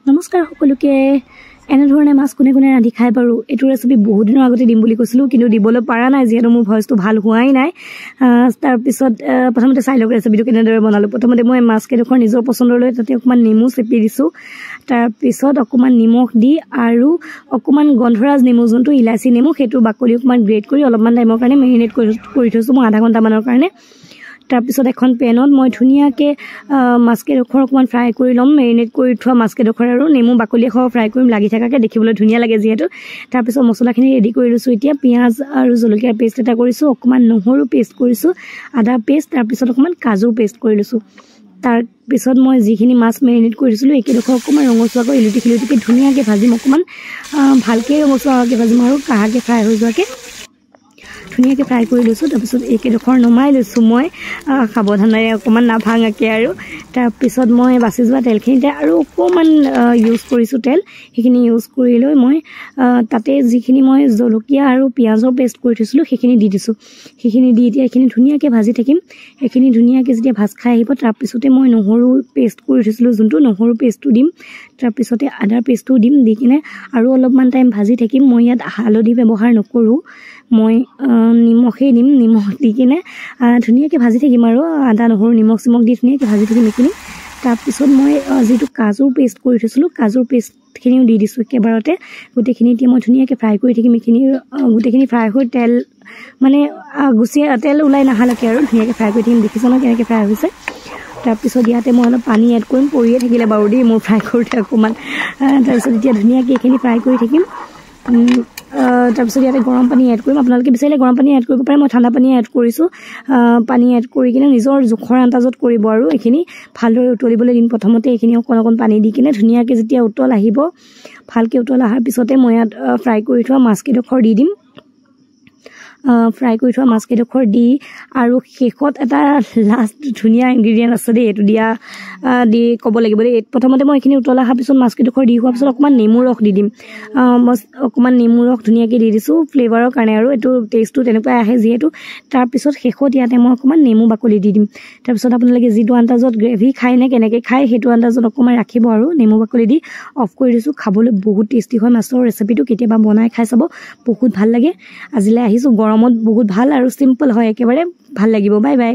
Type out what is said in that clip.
নমস্কাৰ সকলোকে এনে ধৰণে মাছ কোনে কোনে ৰান্ধি খাই বাৰু এটো ৰেচিপি বহুত দিনৰ আগতে দিম বুলি কৈছিলো কিন্তু দিবলৈ পাৰা নাই যেহেতু মোৰ ভয়েসটো ভাল হোৱাই নাই তাৰ পিছত প্ৰথমতে চাই লওক ৰেচিপিটো কেনেদৰে বনালো প্ৰথমতে মই মাছ কেডখৰ নিজৰ পছন্দৰ লৈ তাতে অকমান নেমু চেপি দিছো তাৰ পিছত অকমান নিমখ দি আৰু অকমান গন্ধৰাজ নেমু যোনটো ইলাচি নেমু হেতু বাকলি অকমান গ্ৰেট কৰি অলপমান টাইমৰ কাৰণে মেৰিনেট কৰি থৈছো মই আধা ঘণ্টা মানৰ কাৰণে তাৰ পিছত এখন পেনত মই ধুনিয়াকে মাছকেডখৰ অকমান ফ্ৰাই কৰি লম মেৰিনেট কৰি থোৱা মাছকেডখৰ আৰু নেমু বাকলি খও ফ্ৰাই কৰিম লাগি থাকাকে দেখিবলৈ ধুনিয়া লাগে যেহেতু তাৰ পিছত মছলাখিনি ৰেডি কৰি লৈছো এতিয়া পিয়াজ আৰু জলকীয়া পেষ্ট এটা কৰিছো অকমান নহৰু পেষ্ট কৰিছো আদা পেষ্ট তাৰ পিছত অকমান কাজু পেষ্ট কৰি লৈছো তাৰ পিছত মই যিখিনি মাছ মেৰিনেট কৰিছিলো একেডখৰ অকমান ৰঙচুৱাকৈ ইলুটি ধুনিয়াকে ভাজিম অকমান ভালকে ৰঙচুৱাকৈ ভাজিম আৰু কাহাকে ফ্ৰাই হৈ যোৱাকে ধুনিয়াকে ফ্ৰাই কৰি লৈছো তাৰ পিছত একেডখৰ নমাই লৈছো মই সাৱধানেৰে অকমান নাভাঙাকে আৰু তাৰ পিছত মই বাছি যোৱা তেলখিনিতে আৰু অকমান ইউজ কৰিছো তেল সেইখিনি ইউজ কৰি লৈ মই তাতে যিখিনি মই জলকীয়া আৰু পিয়াজৰ পেষ্ট কৰি থৈছিলো সেইখিনি দি দিছো সেইখিনি দি এতিয়া এইখিনি ধুনিয়াকে ভাজি থাকিম এইখিনি ধুনিয়াকে যেতিয়া ভাজ খাই আহিব তাৰ পিছতে মই নহৰু পেষ্ট কৰি থৈছিলো যোনটো নহৰু পেষ্টটো দিম তাৰ পিছতে আদাৰ পেষ্টটো দিম দি কিনে আৰু অলপমান টাইম ভাজি থাকিম মই ইয়াত হালধি ব্যৱহাৰ নকৰো মই নিমখে দিম নিমখ দি কিনে ধুনিয়াকে ভাজি থাকিম আৰু আদা নহৰু নিমখ চিমখ দি ধুনিয়াকে ভাজি থাকিম এইখিনি তাৰ পিছত মই যেটো কাজুৰ পেষ্ট কৰি থৈছিলো কাজুৰ পেষ্টখিনিও দি দিছো একেবাৰতে গোটেইখিনি এতিয়া মই ধুনিয়াকে ফ্ৰাই কৰি থাকিম এইখিনি গোটেইখিনি ফ্ৰাই হৈ তেল মানে গুছিয়া তেল ওলাই নাহালকে আৰু ধুনিয়াকে ফ্ৰাই কৰি থাকিম দেখিছ ন কেনেকে ফ্ৰাই হৈছে তাৰ পিছত ইয়াতে মই অলপ পানী এড কৰিম পৰিয়ে থাকিলে বাৰু দেই মোৰ ফ্ৰাই কৰোতে অকমান তাৰ পিছত এতিয়া ধুনিয়াকে এইখিনি ফ্ৰাই কৰি থাকিম তাৰ পিছত ইয়াতে গৰম পানী এড কৰিম আপোনালোকে বিচাৰিলে গৰম পানী এড কৰিব পাৰে মই ঠাণ্ডা পানী এড কৰিছো পানী এড কৰি কিনে নিজৰ জোখৰ আন্দাজত কৰিব আৰু এইখিনি ভালদৰে উতলিবলৈ দিম প্ৰথমতে এইখিনি অকণ পানী দি কিনে ধুনিয়াকে যেতিয়া উতল আহিব ভালকে উতল আহাৰ পিছতে মই ইয়াত ফ্ৰাই কৰি থোৱা মাছকেডখৰ দি দিম ফ্ৰাই কৰি থোৱা মাছকেডখৰ দি আৰু শেষত এটা লাষ্ট ধুনিয়া ইনগ্ৰেডিয়েন্ট আছে দেই এটো দিয়া দি ক'ব লাগিব দেই প্ৰথমতে মই এইখিনি উতলা অহাৰ পিছত মাছকেডখৰ দি হোৱাৰ পিছত অকমান নেমু ৰস দি দিম অকমান নেমু ৰস ধুনিয়াকে দি দিছো ফ্লেভাৰৰ কাৰণে আৰু এটো টেষ্টটো তেনেকৈ আহে যেহেতু তাৰ পিছত শেষত ইয়াতে মই অকমান নেমু বাকলি দি দিম তাৰ পিছত আপোনালোকে যিটো আন্দাজত গ্ৰেভি খায় নে কেনেকৈ খায় সেইটো আন্দাজত অকমান ৰাখিব আৰু নেমু বাকলি দি অফ কৰি দিছো খাবলৈ বহুত টেষ্টি হয় মাছৰ ৰেচিপিটো কেতিয়াবা বনাই খাই চাব বহুত ভাল লাগে আজিলৈ আহিছো গৰমত বহুত ভাল আৰু সিম্পল হয় একেবাৰে ভাল লাগিব বাই বাই